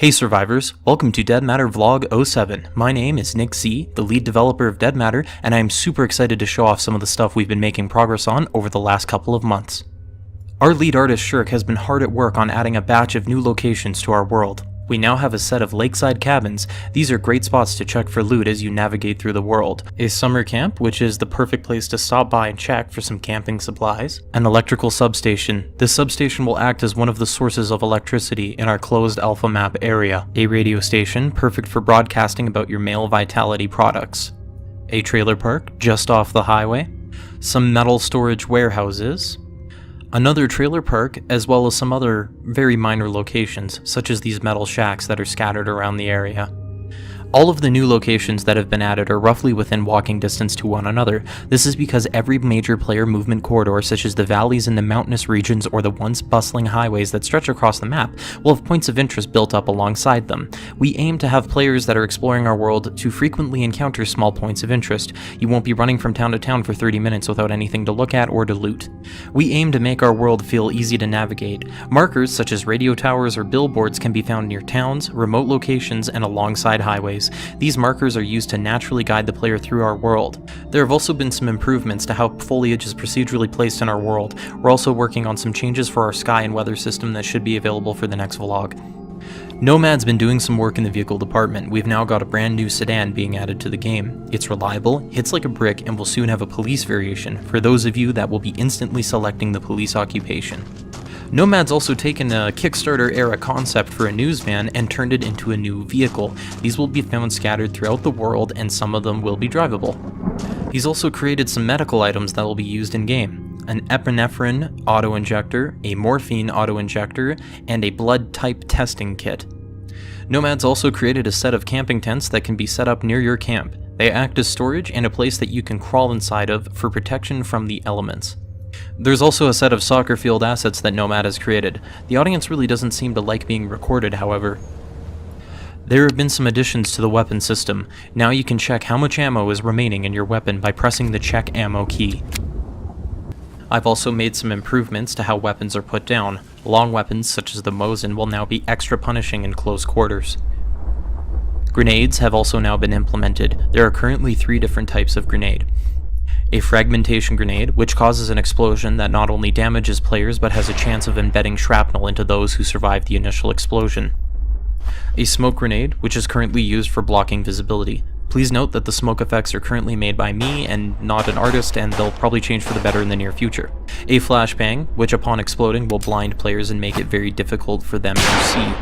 Hey survivors, welcome to Dead Matter Vlog 07. My name is Nick Z, the lead developer of Dead Matter, and I am super excited to show off some of the stuff we've been making progress on over the last couple of months. Our lead artist Shirk has been hard at work on adding a batch of new locations to our world. We now have a set of lakeside cabins. These are great spots to check for loot as you navigate through the world. A summer camp, which is the perfect place to stop by and check for some camping supplies. An electrical substation. This substation will act as one of the sources of electricity in our closed alpha map area. A radio station, perfect for broadcasting about your male vitality products. A trailer park, just off the highway. Some metal storage warehouses. Another trailer park, as well as some other very minor locations, such as these metal shacks that are scattered around the area. All of the new locations that have been added are roughly within walking distance to one another. This is because every major player movement corridor, such as the valleys in the mountainous regions or the once bustling highways that stretch across the map, will have points of interest built up alongside them. We aim to have players that are exploring our world to frequently encounter small points of interest. You won't be running from town to town for 30 minutes without anything to look at or to loot. We aim to make our world feel easy to navigate. Markers such as radio towers or billboards can be found near towns, remote locations, and alongside highways. These markers are used to naturally guide the player through our world. There have also been some improvements to how foliage is procedurally placed in our world. We're also working on some changes for our sky and weather system that should be available for the next vlog. Nomad's been doing some work in the vehicle department. We've now got a brand new sedan being added to the game. It's reliable, hits like a brick, and will soon have a police variation for those of you that will be instantly selecting the police occupation. Nomad's also taken a Kickstarter-era concept for a news van and turned it into a new vehicle. These will be found scattered throughout the world, and some of them will be drivable. He's also created some medical items that will be used in-game. An epinephrine auto-injector, a morphine auto-injector, and a blood type testing kit. Nomad's also created a set of camping tents that can be set up near your camp. They act as storage and a place that you can crawl inside of for protection from the elements. There's also a set of soccer field assets that Nomad has created. The audience really doesn't seem to like being recorded, however. There have been some additions to the weapon system. Now you can check how much ammo is remaining in your weapon by pressing the check ammo key. I've also made some improvements to how weapons are put down. Long weapons such as the Mosin will now be extra punishing in close quarters. Grenades have also now been implemented. There are currently 3 different types of grenade. A fragmentation grenade, which causes an explosion that not only damages players but has a chance of embedding shrapnel into those who survive the initial explosion. A smoke grenade, which is currently used for blocking visibility. Please note that the smoke effects are currently made by me and not an artist, and they'll probably change for the better in the near future. A flashbang, which upon exploding will blind players and make it very difficult for them to see.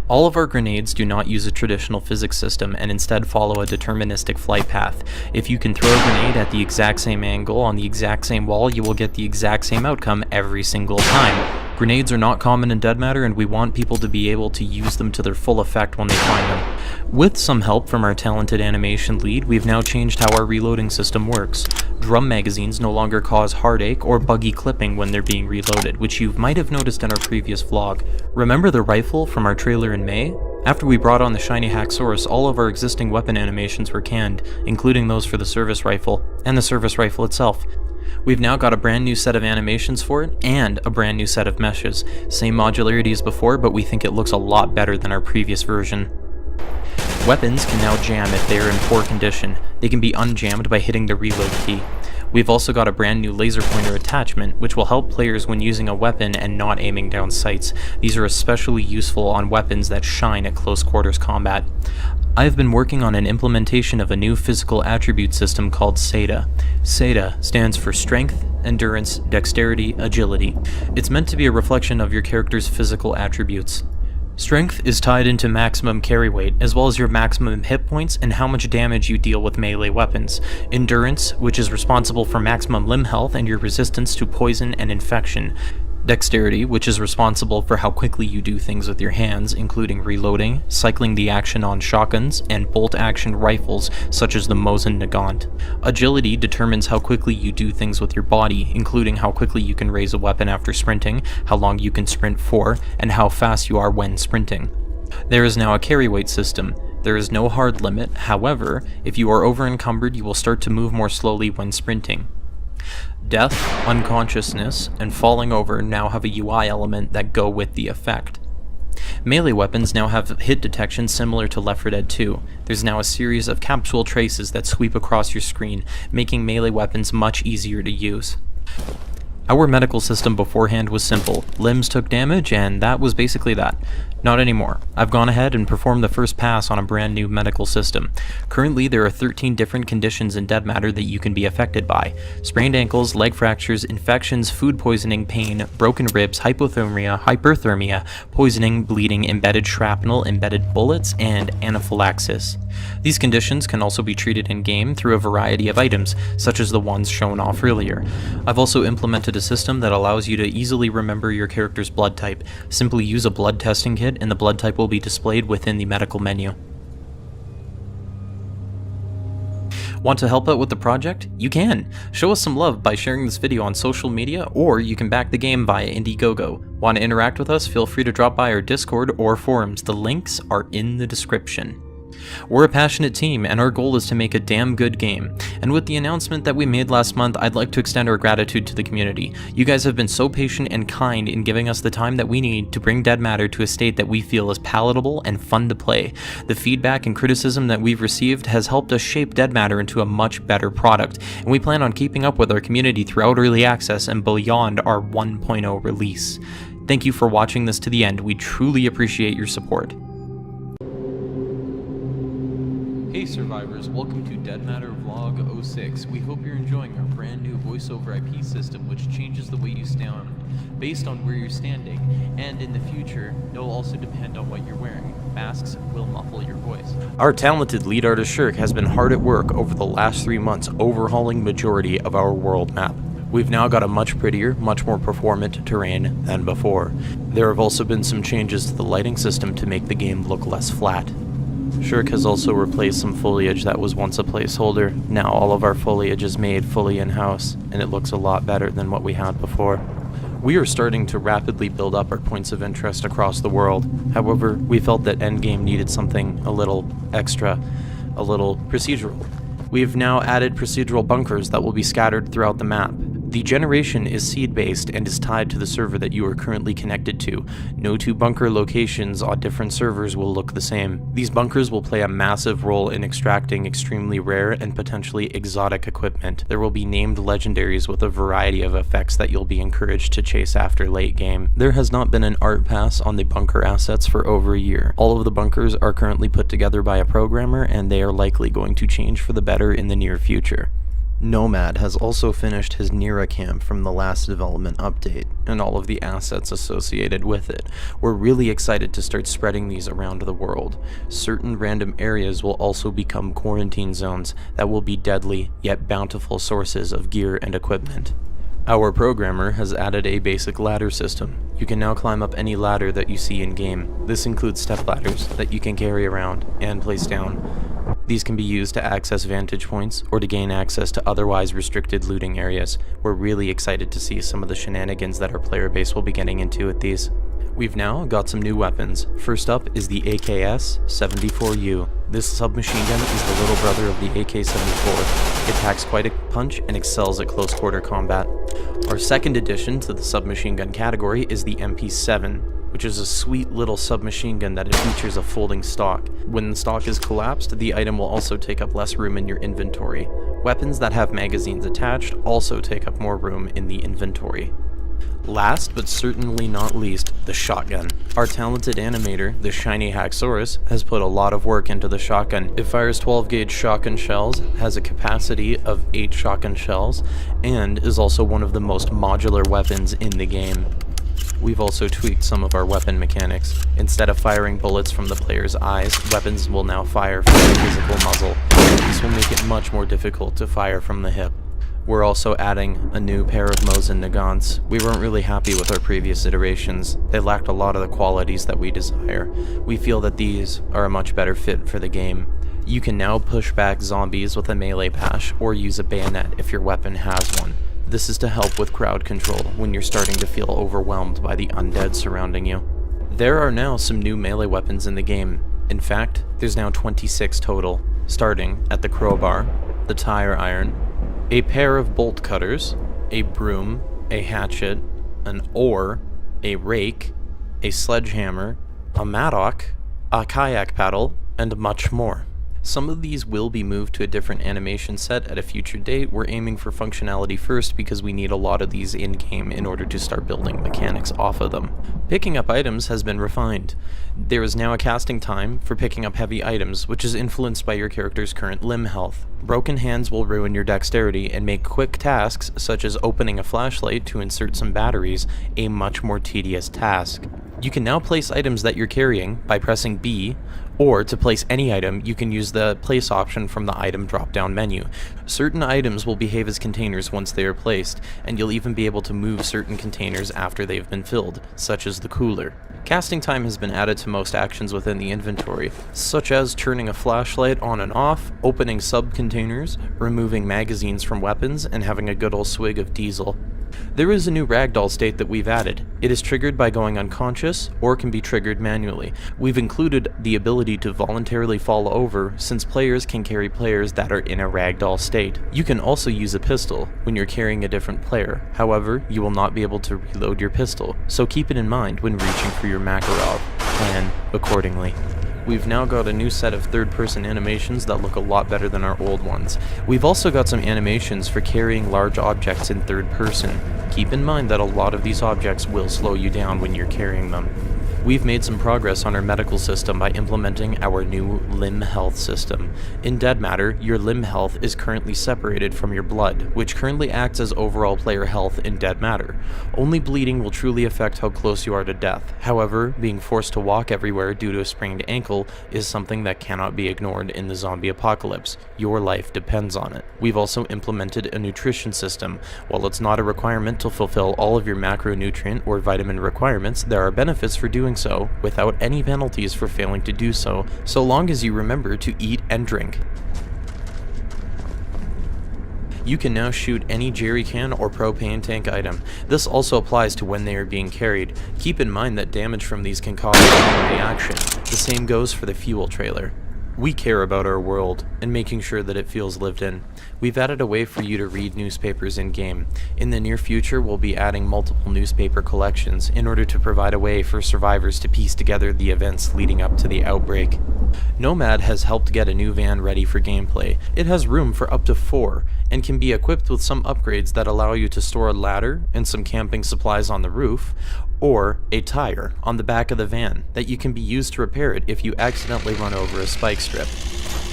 All of our grenades do not use a traditional physics system and instead follow a deterministic flight path. If you can throw a grenade at the exact same angle on the exact same wall, you will get the exact same outcome every single time. Grenades are not common in Dead Matter, and we want people to be able to use them to their full effect when they find them. With some help from our talented animation lead, we've now changed how our reloading system works. Drum magazines no longer cause heartache or buggy clipping when they're being reloaded, which you might have noticed in our previous vlog. Remember the rifle from our trailer in May? After we brought on the shiny Hacksaurus, all of our existing weapon animations were canned, including those for the service rifle, and the service rifle itself. We've now got a brand new set of animations for it, and a brand new set of meshes. Same modularity as before, but we think it looks a lot better than our previous version. Weapons can now jam if they are in poor condition. They can be unjammed by hitting the reload key. We've also got a brand new laser pointer attachment, which will help players when using a weapon and not aiming down sights. These are especially useful on weapons that shine at close quarters combat. I've been working on an implementation of a new physical attribute system called SETA. SETA stands for Strength, Endurance, Dexterity, Agility. It's meant to be a reflection of your character's physical attributes. Strength is tied into maximum carry weight, as well as your maximum hit points and how much damage you deal with melee weapons. Endurance, which is responsible for maximum limb health and your resistance to poison and infection. Dexterity, which is responsible for how quickly you do things with your hands, including reloading, cycling the action on shotguns, and bolt-action rifles such as the Mosin Nagant. Agility determines how quickly you do things with your body, including how quickly you can raise a weapon after sprinting, how long you can sprint for, and how fast you are when sprinting. There is now a carry weight system. There is no hard limit, however, if you are over-encumbered you will start to move more slowly when sprinting. Death, unconsciousness, and falling over now have a UI element that go with the effect. Melee weapons now have hit detection similar to Left 4 Dead 2. There's now a series of capsule traces that sweep across your screen, making melee weapons much easier to use. Our medical system beforehand was simple. Limbs took damage, and that was basically that. Not anymore. I've gone ahead and performed the first pass on a brand new medical system. Currently, there are 13 different conditions in dead matter that you can be affected by. Sprained ankles, leg fractures, infections, food poisoning, pain, broken ribs, hypothermia, poisoning, bleeding, embedded shrapnel, embedded bullets, and anaphylaxis. These conditions can also be treated in-game through a variety of items, such as the ones shown off earlier. I've also implemented a system that allows you to easily remember your character's blood type. Simply use a blood testing kit and the blood type will be displayed within the medical menu. Want to help out with the project? You can! Show us some love by sharing this video on social media, or you can back the game via Indiegogo. Want to interact with us? Feel free to drop by our Discord or forums. The links are in the description. We're a passionate team, and our goal is to make a damn good game. And with the announcement that we made last month, I'd like to extend our gratitude to the community. You guys have been so patient and kind in giving us the time that we need to bring Dead Matter to a state that we feel is palatable and fun to play. The feedback and criticism that we've received has helped us shape Dead Matter into a much better product, and we plan on keeping up with our community throughout early access and beyond our 1.0 release. Thank you for watching this to the end. We truly appreciate your support. Hey survivors, welcome to Dead Matter Vlog 06. We hope you're enjoying our brand new voice over IP system, which changes the way you sound based on where you're standing, and in the future, it'll also depend on what you're wearing. Masks will muffle your voice. Our talented lead artist Shirk has been hard at work over the last 3 months overhauling majority of our world map. We've now got a much prettier, much more performant terrain than before. There have also been some changes to the lighting system to make the game look less flat. Shirk has also replaced some foliage that was once a placeholder. Now all of our foliage is made fully in-house, and it looks a lot better than what we had before. We are starting to rapidly build up our points of interest across the world. However, we felt that Endgame needed something a little extra, a little procedural. We have now added procedural bunkers that will be scattered throughout the map. The generation is seed-based and is tied to the server that you are currently connected to. No two bunker locations on different servers will look the same. These bunkers will play a massive role in extracting extremely rare and potentially exotic equipment. There will be named legendaries with a variety of effects that you'll be encouraged to chase after late game. There has not been an art pass on the bunker assets for over a year. All of the bunkers are currently put together by a programmer, and they are likely going to change for the better in the near future. Nomad has also finished his Nira camp from the last development update, and all of the assets associated with it. We're really excited to start spreading these around the world. Certain random areas will also become quarantine zones that will be deadly, yet bountiful sources of gear and equipment. Our programmer has added a basic ladder system. You can now climb up any ladder that you see in-game. This includes step ladders that you can carry around and place down. These can be used to access vantage points or to gain access to otherwise restricted looting areas. We're really excited to see some of the shenanigans that our player base will be getting into with these. We've now got some new weapons. First up is the AKS-74U. This submachine gun is the little brother of the AK-74. It packs quite a punch and excels at close quarter combat. Our second addition to the submachine gun category is the MP7, which is a sweet little submachine gun that it features a folding stock. When the stock is collapsed, the item will also take up less room in your inventory. Weapons that have magazines attached also take up more room in the inventory. Last, but certainly not least, the shotgun. Our talented animator, the Shiny Haxorus, has put a lot of work into the shotgun. It fires 12-gauge shotgun shells, has a capacity of 8 shotgun shells, and is also one of the most modular weapons in the game. We've also tweaked some of our weapon mechanics. Instead of firing bullets from the player's eyes, weapons will now fire from the physical muzzle. This will make it much more difficult to fire from the hip. We're also adding a new pair of Mosin Nagants. We weren't really happy with our previous iterations. They lacked a lot of the qualities that we desire. We feel that these are a much better fit for the game. You can now push back zombies with a melee bash or use a bayonet if your weapon has one. This is to help with crowd control when you're starting to feel overwhelmed by the undead surrounding you. There are now some new melee weapons in the game. In fact, there's now 26 total, starting at the crowbar, the tire iron, a pair of bolt cutters, a broom, a hatchet, an oar, a rake, a sledgehammer, a mattock, a kayak paddle, and much more. Some of these will be moved to a different animation set at a future date. We're aiming for functionality first because we need a lot of these in-game in order to start building mechanics off of them. Picking up items has been refined. There is now a casting time for picking up heavy items, which is influenced by your character's current limb health. Broken hands will ruin your dexterity and make quick tasks, such as opening a flashlight to insert some batteries, a much more tedious task. You can now place items that you're carrying by pressing B, or to place any item, you can use the place option from the item drop-down menu. Certain items will behave as containers once they are placed, and you'll even be able to move certain containers after they've been filled, such as the cooler. Casting time has been added to most actions within the inventory, such as turning a flashlight on and off, opening sub-containers, removing magazines from weapons, and having a good old swig of diesel. There is a new ragdoll state that we've added. It is triggered by going unconscious, or can be triggered manually. We've included the ability to voluntarily fall over, since players can carry players that are in a ragdoll state. You can also use a pistol when you're carrying a different player. However, you will not be able to reload your pistol, so keep it in mind when reaching for your Makarov. Plan accordingly. We've now got a new set of third-person animations that look a lot better than our old ones. We've also got some animations for carrying large objects in third person. Keep in mind that a lot of these objects will slow you down when you're carrying them. We've made some progress on our medical system by implementing our new limb health system. In Dead Matter, your limb health is currently separated from your blood, which currently acts as overall player health in Dead Matter. Only bleeding will truly affect how close you are to death. However, being forced to walk everywhere due to a sprained ankle is something that cannot be ignored in the zombie apocalypse. Your life depends on it. We've also implemented a nutrition system. While it's not a requirement to fulfill all of your macronutrient or vitamin requirements, there are benefits for doing so without any penalties for failing to do so long as you remember to eat and drink. You can now shoot any jerry can or propane tank item. This also applies to when they are being carried. Keep in mind that damage from these can cause a chain reaction. The same goes for the fuel trailer. We care about our world and making sure that it feels lived in. We've added a way for you to read newspapers in-game. In the near future, we'll be adding multiple newspaper collections in order to provide a way for survivors to piece together the events leading up to the outbreak. Nomad has helped get a new van ready for gameplay. It has room for up to 4 and can be equipped with some upgrades that allow you to store a ladder and some camping supplies on the roof, or a tire on the back of the van that you can be used to repair it if you accidentally run over a spike strip.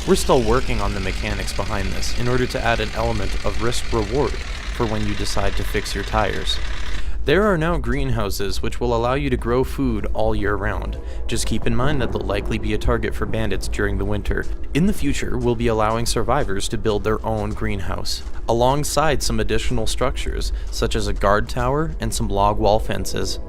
We're still working on the mechanics behind this in order to add an element of risk-reward for when you decide to fix your tires. There are now greenhouses which will allow you to grow food all year round. Just keep in mind that they'll likely be a target for bandits during the winter. In the future, we'll be allowing survivors to build their own greenhouse, alongside some additional structures, such as a guard tower and some log wall fences.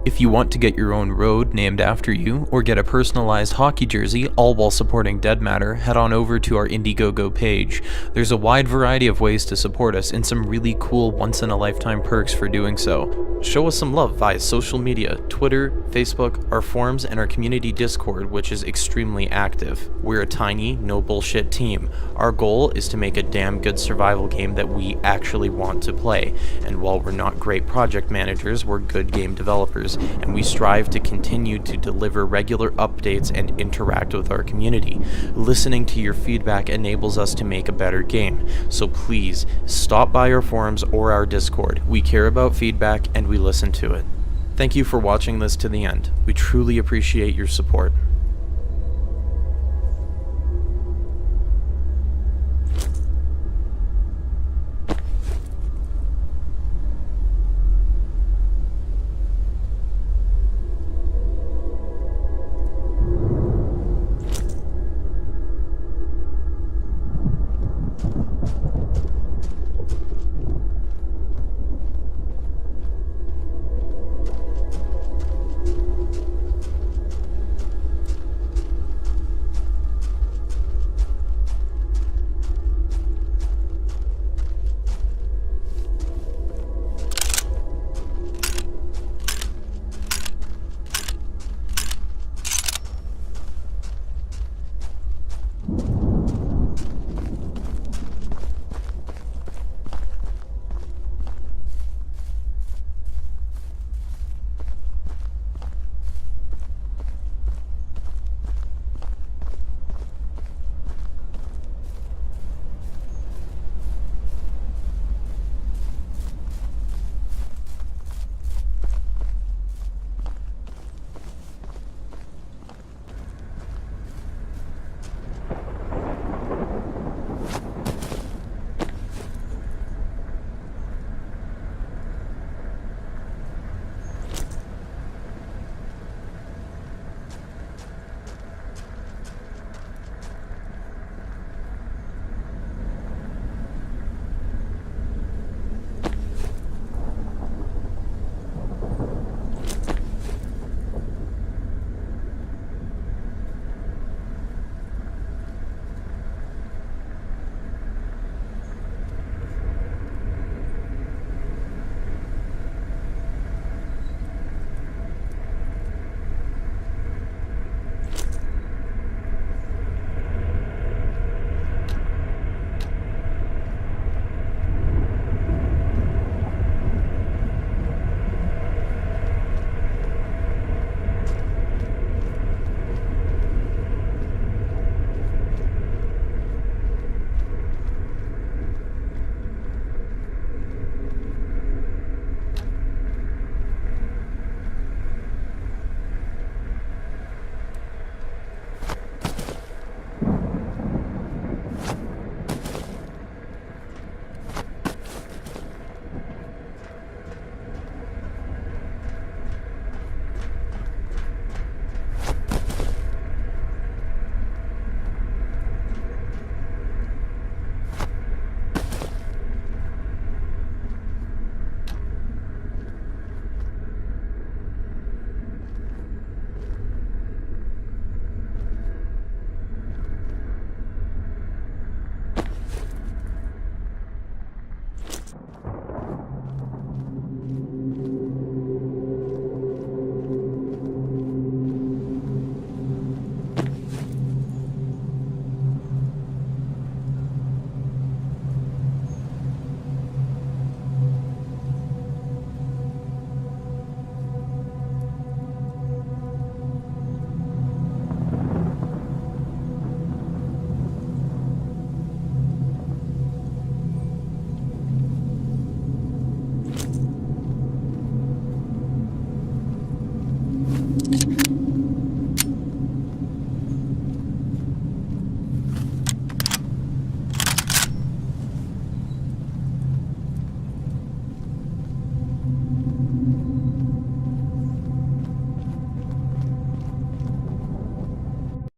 If you want to get your own road named after you, or get a personalized hockey jersey, all while supporting Dead Matter, head on over to our Indiegogo page. There's a wide variety of ways to support us and some really cool once-in-a-lifetime perks for doing so. Show us some love via social media, Twitter, Facebook, our forums, and our community Discord, which is extremely active. We're a tiny, no bullshit team. Our goal is to make a damn good survival game that we actually want to play, and while we're not great project managers, we're good game developers, and we strive to continue to deliver regular updates and interact with our community. Listening to your feedback enables us to make a better game, so please stop by our forums or our Discord. We care about feedback and we listen to it. Thank you for watching this to the end. We truly appreciate your support.